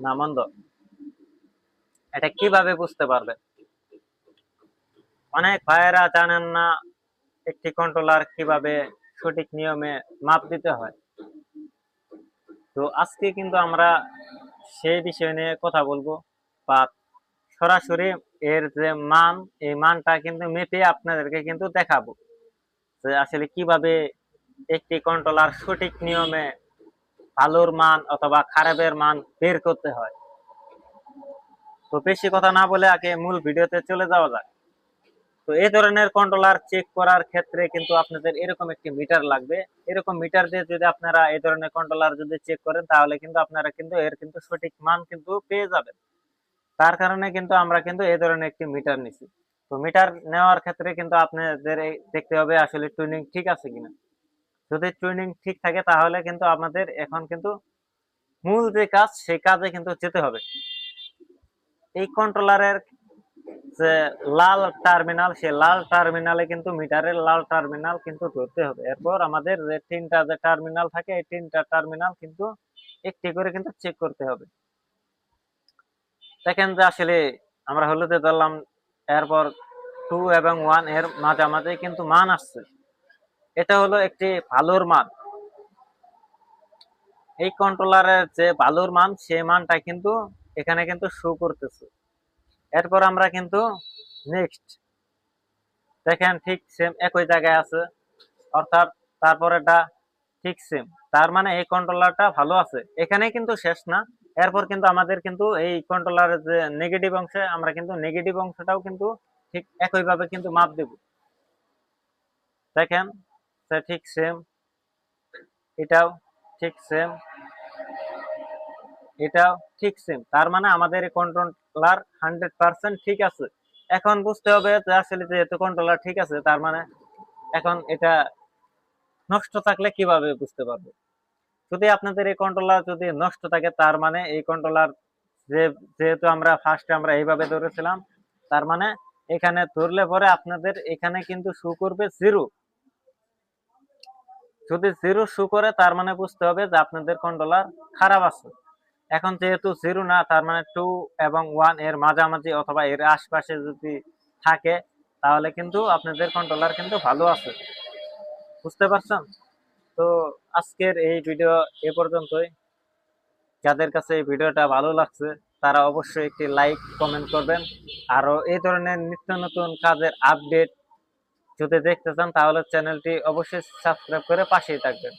না মন্দ, এটা কিভাবে বুঝতে পারবেন? অনেক ভাইয়েরা জানেন না একটি কন্ট্রোলার কিভাবে সঠিক নিয়মে মাপ দিতে হয়। তো আজকে কিন্তু আমরা সেই বিষয় নিয়ে কথা বলবো, বা সরাসরি এর যে মান, এই মানটা কিন্তু মেপে আপনাদেরকে কিন্তু দেখাবো যে আসলে কিভাবে একটি কন্ট্রোলার সঠিক নিয়মে ভালোর মান অথবা খারাপের মান বের করতে হয়। তো বেশি কথা না বলে আগে মূল ভিডিওতে চলে যাওয়া যাক। তো এই ধরনের কন্ট্রোলার চেক করার ক্ষেত্রে কিন্তু আপনাদের এরকম একটি মিটার লাগবে। এরকম মিটার দিয়ে যদি আপনারা এই ধরনের কন্ট্রোলার যদি চেক করেন, তাহলে কিন্তু আপনারা কিন্তু এর কিন্তু সঠিক মান কিন্তু পেয়ে যাবেন। তার কারণে কিন্তু আমরা কিন্তু এই ধরনের একটি মিটার নিছি। তো মিটার নেওয়ার ক্ষেত্রে কিন্তু আপনাদের দেখতে হবে আসলে টুনিং ঠিক আছে কিনা। যদি টুনিং ঠিক থাকে তাহলে কিন্তু আমাদের এখন কিন্তু মূল যে কাজ, সেই কাজে কিন্তু যেতে হবে। এই কন্ট্রোলারের যে লাল টার্মিনাল, সে লাল টার্মিনালে কিন্তু মিটারের লাল টার্মিনাল কিন্তু ধরতে হবে। এরপর আমাদের যে তিনটা যে টার্মিনাল থাকে, এই তিনটা টার্মিনাল কিন্তু একটি করে কিন্তু চেক করতে হবে। দেখেন যে আসলে আমরা হলুদে ধরলাম, এরপর 2 এবং 1 এর মাঝামাঝি কিন্তু মান আসছে। এটা হলো একটি ভালোর মান। এই কন্ট্রোলারের যে ভালোর মান, সে মানটা কিন্তু এখানে কিন্তু শো করতেছে। এরপর আমরা কিন্তু নেক্সট, দেখেন ঠিক সেম একই জায়গায় আছে, অর্থাৎ তারপরেটা ঠিক সেম। তার মানে এই কন্ট্রোলারটা ভালো আছে। এখানে কিন্তু শেষ না। এরপর কিন্তু আমাদের কিন্তু এই কন্ট্রোলারের যে নেগেটিভ অংশে, আমরা কিন্তু নেগেটিভ অংশটাও কিন্তু ঠিক একইভাবে কিন্তু মাপ দেব। দেখেন ঠিক সেম, এটাও ঠিক সেম, এটাও ঠিক সেম। তার মানে আমাদের এই কন্ট্রোলার 100% ঠিক আছে। এখন বুঝতে হবে যে আসলে যেহেতু কন্ট্রোলার ঠিক আছে, তার মানে এখন এটা নষ্ট থাকলে কিভাবে বুঝতে পারবো? যদি আপনাদের এই কন্ট্রোলার যদি নষ্ট থাকে, তার মানে এই কন্ট্রোলার যেহেতু আমরা ফার্স্টে আমরা এইভাবে ধরেছিলাম, তার মানে এখানে ধরলে পরে আপনাদের এখানে কিন্তু শো করবে 0। যদি 0 শো করে, তার মানে বুঝতে হবে যে আপনাদের কন্ট্রোলার খারাপ আছে। এখন যেহেতু 0 না, তার মানে 2 এবং 1 এর মাঝামাঝি অথবা এর আশপাশে যদি থাকে, তাহলে কিন্তু আপনাদের কন্ট্রোলার কিন্তু ভালো আছে। বুঝতে পারছেন? তো আজকের এই ভিডিও এ পর্যন্তই। যাদের কাছে এই ভিডিওটা ভালো লাগছে, তারা অবশ্যই একটি লাইক কমেন্ট করবেন। আরো এই ধরনের নিত্য নতুন কাজের আপডেট যদি দেখতে চান, তাহলে চ্যানেলটি অবশ্যই সাবস্ক্রাইব করে পাশেই থাকবেন।